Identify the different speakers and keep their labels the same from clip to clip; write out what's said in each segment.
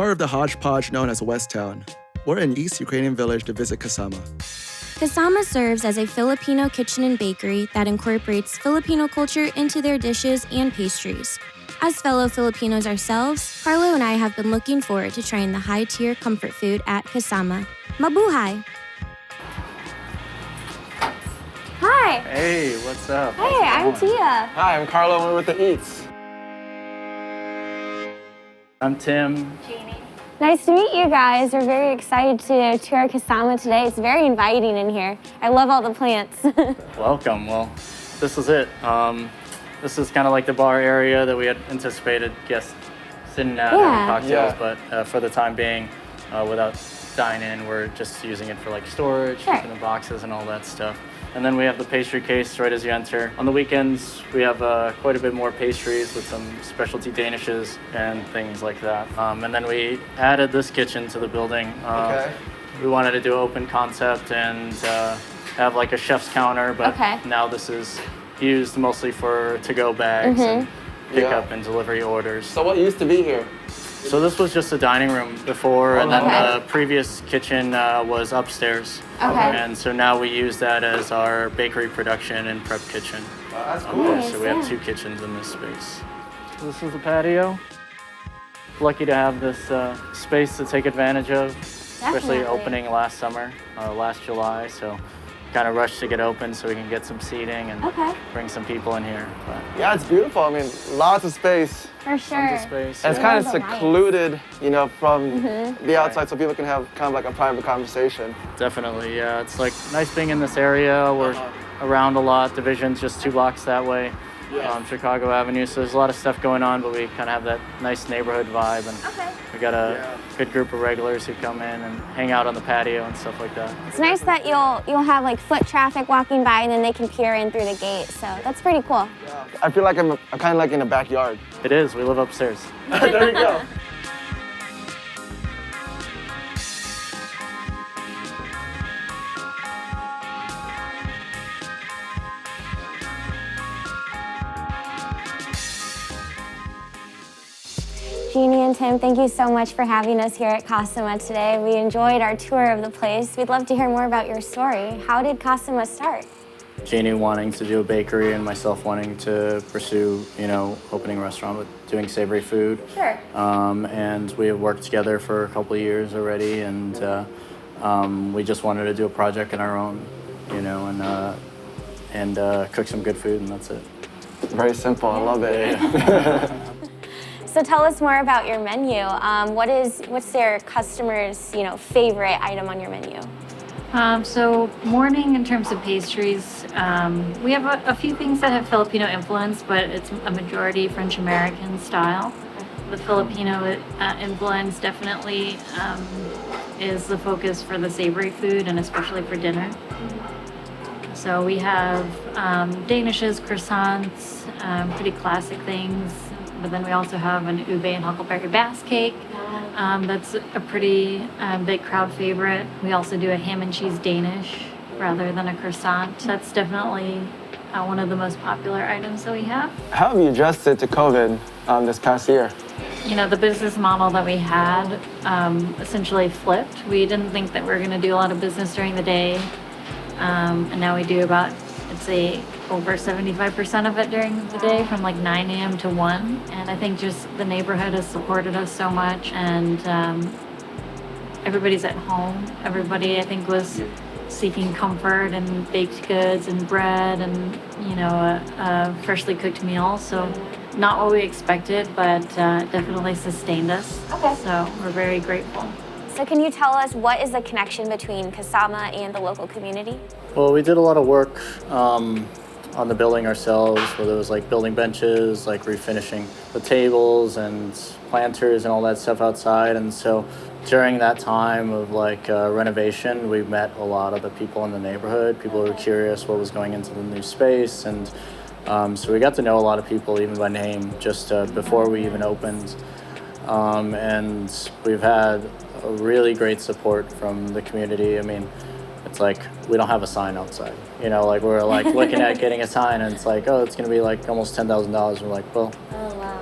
Speaker 1: part of the hodgepodge known as West Town. We're in East Ukrainian village to visit Kasama.
Speaker 2: Kasama serves as a Filipino kitchen and bakery that incorporates Filipino culture into their dishes and pastries. As fellow Filipinos ourselves, Carlo and I have been looking forward to trying the high-tier comfort food at Kasama. Mabuhay! Hi!
Speaker 3: Hey, what's up?
Speaker 2: Hey, I'm Tia.
Speaker 4: Hi, I'm Carlo, and we're with the Eats.
Speaker 3: I'm Tim.
Speaker 2: Jeannie. Nice to meet you guys. We're very excited to tour Kasama today. It's very inviting in here. I love all the plants.
Speaker 3: Welcome. Well, this is it. This is kind of like the bar area that we had anticipated guests sitting at having cocktails, but for the time being, without dine-in, we're just using it for like storage, keeping the boxes and all that stuff. And then we have the pastry case right as you enter. On the weekends, we have quite a bit more pastries with some specialty danishes and things like that. And then we added this kitchen to the building. We wanted to do an open concept and have like a chef's counter, but now this is used mostly for to-go bags and pickup and delivery orders.
Speaker 4: So what used to be here?
Speaker 3: So this was just a dining room before, and then the previous kitchen was upstairs. And so now we use that as our bakery production and prep kitchen.
Speaker 4: That's cool.
Speaker 3: So we have two kitchens in this space. So this is the patio. Lucky to have this space to take advantage of, especially opening last summer, last July. So kind of rushed to get open so we can get some seating and bring some people in here. But
Speaker 4: yeah, it's beautiful. I mean, lots of space.
Speaker 2: For sure.
Speaker 3: tons of space.
Speaker 4: And it's kind of secluded, you know, from the outside, so people can have kind of like a private conversation.
Speaker 3: Definitely, yeah. It's like nice being in this area. We're around a lot. Division's just 2 blocks that way. Chicago Avenue, so there's a lot of stuff going on, but we kind of have that nice neighborhood vibe, and we got a good group of regulars who come in and hang out on the patio and stuff like that.
Speaker 2: It's nice that you'll have like foot traffic walking by, and then they can peer in through the gate, so that's pretty cool.
Speaker 4: Yeah. I feel like I'm kind of like in a backyard.
Speaker 3: It is. We live upstairs.
Speaker 4: There you go.
Speaker 2: Jeannie and Tim, thank you so much for having us here at Kasama today. We enjoyed our tour of the place. We'd love to hear more about your story. How did Kasama start?
Speaker 3: Jeannie wanting to do a bakery and myself wanting to pursue, you know, opening a restaurant with doing savory food.
Speaker 2: Sure.
Speaker 3: And we have worked together for a couple of years already, and we just wanted to do a project on our own, you know, and cook some good food, and that's it.
Speaker 4: Very simple. I love it.
Speaker 2: So tell us more about your menu. What's their customers' favorite item on your menu?
Speaker 5: So morning in terms of pastries, we have a few things that have Filipino influence, but it's a majority French American style. The Filipino influence definitely is the focus for the savory food, and especially for dinner. So we have danishes, croissants, pretty classic things. But then we also have an ube and huckleberry bass cake. That's a pretty big crowd favorite. We also do a ham and cheese Danish rather than a croissant. That's definitely one of the most popular items that we have.
Speaker 4: How have you adjusted to COVID this past year?
Speaker 5: You know, the business model that we had essentially flipped. We didn't think that we were going to do a lot of business during the day. And now we do about, I'd say, over 75% of it during the day from like 9 a.m. to 1. And I think just the neighborhood has supported us so much, and everybody's at home. Everybody, I think, was seeking comfort and baked goods and bread and, you know, a freshly cooked meal. So not what we expected, but definitely sustained us. Okay. So we're very grateful.
Speaker 2: So can you tell us what is the connection between Kasama and the local community?
Speaker 3: Well, we did a lot of work on the building ourselves, whether it was like building benches, like refinishing the tables and planters and all that stuff outside. And so during that time of like renovation, we met a lot of the people in the neighborhood. People who were curious what was going into the new space. And so we got to know a lot of people even by name just before we even opened. And we've had a really great support from the community. I mean, it's like we don't have a sign outside. You know, like we're like looking at getting a sign, and it's like, oh, it's gonna be like almost $10,000. We're like, well,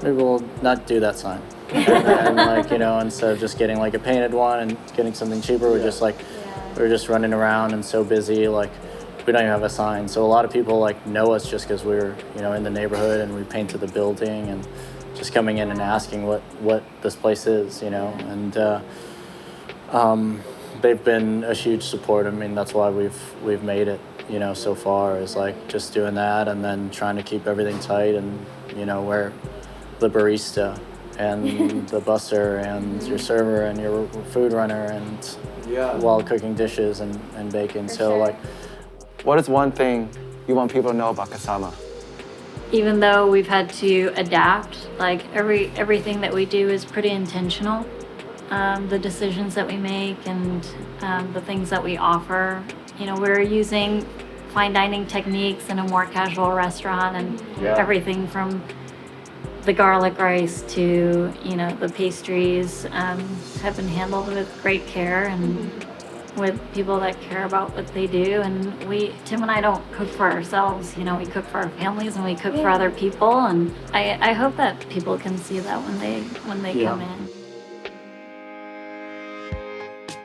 Speaker 3: maybe we'll not do that sign. And like, you know, instead of just getting like a painted one and getting something cheaper, we're just like, we're just running around and so busy, like we don't even have a sign. So a lot of people like know us just because we're, you know, in the neighborhood and we painted the building and just coming in and asking what this place is, you know, and they've been a huge support. I mean, that's why we've made it, you know, so far, is like just doing that and then trying to keep everything tight, and you know, we're the barista and the busser and your server and your food runner and while cooking dishes and baking. So like,
Speaker 4: what is one thing you want people to know about Kasama?
Speaker 5: Even though we've had to adapt, like everything that we do is pretty intentional. The decisions that we make and the things that we offer, you know, we're using fine dining techniques in a more casual restaurant, and everything from the garlic rice to, you know, the pastries have been handled with great care and with people that care about what they do. And Tim and I don't cook for ourselves, you know, we cook for our families and we cook for other people. And I hope that people can see that when they come in.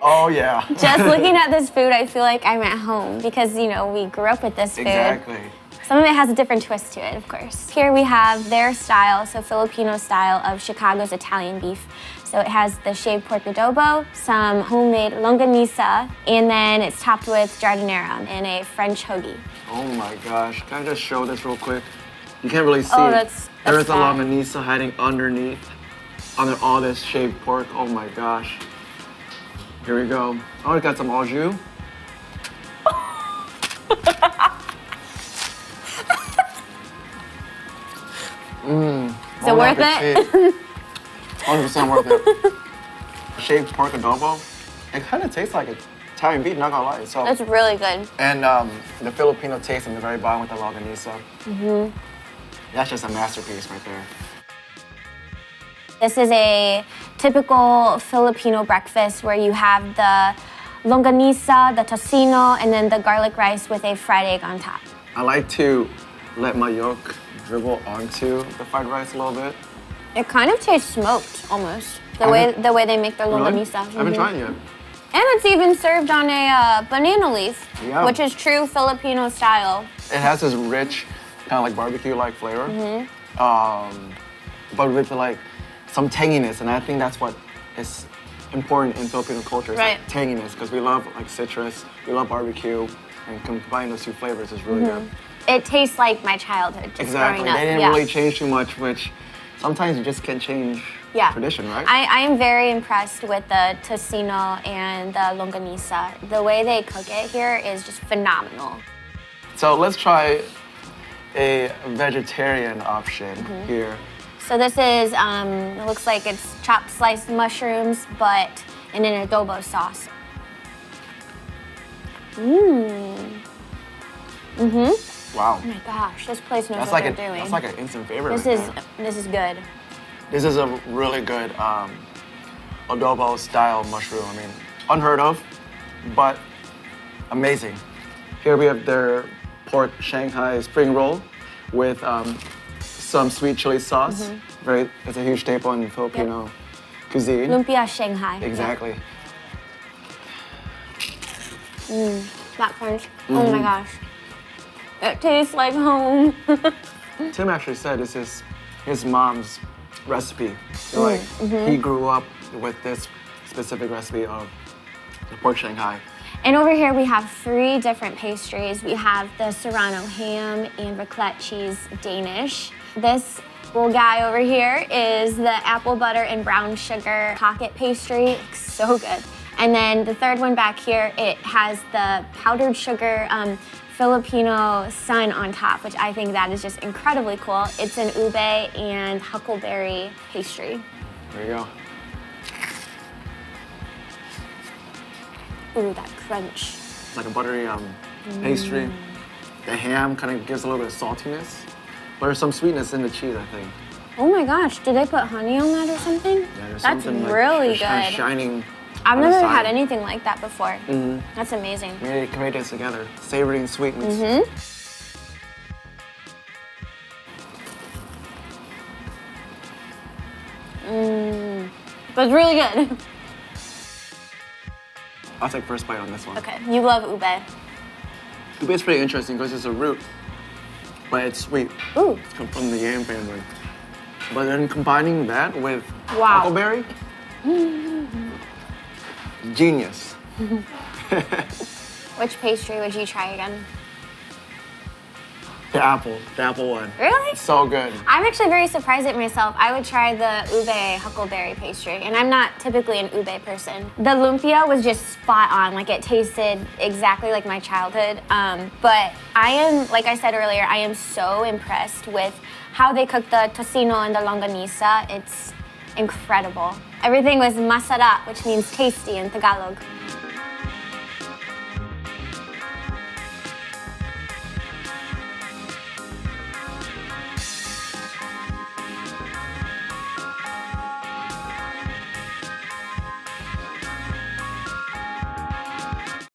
Speaker 4: Oh yeah.
Speaker 2: Just looking at this food, I feel like I'm at home because, you know, we grew up with this food.
Speaker 4: Exactly.
Speaker 2: Some of it has a different twist to it, of course. Here we have their style, so Filipino style of Chicago's Italian beef. So it has the shaved pork adobo, some homemade longanisa, and then it's topped with giardiniera and a French hoagie.
Speaker 4: Oh my gosh, can I just show this real quick? You can't really see.
Speaker 2: Oh, that's
Speaker 4: There is a
Speaker 2: fat.
Speaker 4: longanisa hiding underneath, under all this shaved pork. Oh my gosh. Here we go. Oh, we got some au jus.
Speaker 2: Is it worth it?
Speaker 4: 100% worth it. Shaved pork adobo. It kind of tastes like Italian beef, not gonna lie. So,
Speaker 2: That's really good.
Speaker 4: and the Filipino taste in the very bottom with the longanisa. That's just a masterpiece right there.
Speaker 2: This is a typical Filipino breakfast where you have the longanisa, the tocino, and then the garlic rice with a fried egg on top.
Speaker 4: I like to let my yolk dribble onto the fried rice a little bit.
Speaker 2: It kind of tastes smoked, almost. The
Speaker 4: I
Speaker 2: way they make their
Speaker 4: Really?
Speaker 2: longanisa.
Speaker 4: I haven't tried it yet.
Speaker 2: And it's even served on a banana leaf,
Speaker 4: Yeah.
Speaker 2: which is true Filipino style.
Speaker 4: It has this rich, kind of like barbecue-like flavor, but with like some tanginess, and I think that's what is important in Filipino culture. Is
Speaker 2: Right.
Speaker 4: like tanginess, because we love like citrus, we love barbecue, and combining those two flavors is really good.
Speaker 2: It tastes like my childhood, just
Speaker 4: Exactly.
Speaker 2: growing up.
Speaker 4: They didn't
Speaker 2: yeah.
Speaker 4: really change too much, which sometimes you just can't change tradition, right?
Speaker 2: I am very impressed with the tocino and the longanisa. The way they cook it here is just phenomenal.
Speaker 4: So let's try a vegetarian option here.
Speaker 2: So this is, it looks like it's chopped sliced mushrooms, but in an adobo sauce.
Speaker 4: Wow.
Speaker 2: Oh my gosh, this place knows
Speaker 4: That's
Speaker 2: what
Speaker 4: like
Speaker 2: they're doing.
Speaker 4: that's like an instant favorite.
Speaker 2: This
Speaker 4: right
Speaker 2: is
Speaker 4: there.
Speaker 2: this is good.
Speaker 4: This is a really good adobo style mushroom. I mean, unheard of, but amazing. Here we have their pork Shanghai spring roll with some sweet chili sauce. It's a huge staple in Filipino cuisine.
Speaker 2: Lumpia Shanghai.
Speaker 4: Exactly.
Speaker 2: That crunch. Oh my gosh. It tastes like home.
Speaker 4: Tim actually said this is his mom's recipe. So, like he grew up with this specific recipe of the pork Shanghai.
Speaker 2: And over here we have 3 different pastries. We have the Serrano ham and raclette cheese Danish. This little guy over here is the apple butter and brown sugar pocket pastry. It's so good. And then the third one back here, it has the powdered sugar Filipino sun on top, which I think that is just incredibly cool. It's an ube and huckleberry pastry.
Speaker 4: There you go.
Speaker 2: Ooh, that crunch.
Speaker 4: It's like a buttery pastry. The ham kind of gives a little bit of saltiness, but there's some sweetness in the cheese, I think.
Speaker 2: Oh my gosh, did they put honey on that or something?
Speaker 4: Yeah, there's
Speaker 2: That's
Speaker 4: something like
Speaker 2: really
Speaker 4: kind of
Speaker 2: good.
Speaker 4: shining
Speaker 2: I've
Speaker 4: on the
Speaker 2: never
Speaker 4: side.
Speaker 2: had anything like that before. That's amazing.
Speaker 4: We can make this together. Savory and sweet meats.
Speaker 2: But it's really good.
Speaker 4: I'll take first bite on this one.
Speaker 2: Okay, you love ube.
Speaker 4: Ube is pretty interesting because it's a root, but it's sweet.
Speaker 2: Ooh.
Speaker 4: It's come from the yam family. But then combining that with
Speaker 2: Wow.
Speaker 4: huckleberry, genius.
Speaker 2: Which pastry would you try again?
Speaker 4: The apple one.
Speaker 2: Really?
Speaker 4: It's so good.
Speaker 2: I'm actually very surprised at myself. I would try the ube huckleberry pastry, and I'm not typically an ube person. The lumpia was just spot on. Like, it tasted exactly like my childhood. But I am, like I said earlier, I am so impressed with how they cook the tocino and the longanisa. It's incredible. Everything was masarap, which means tasty in Tagalog.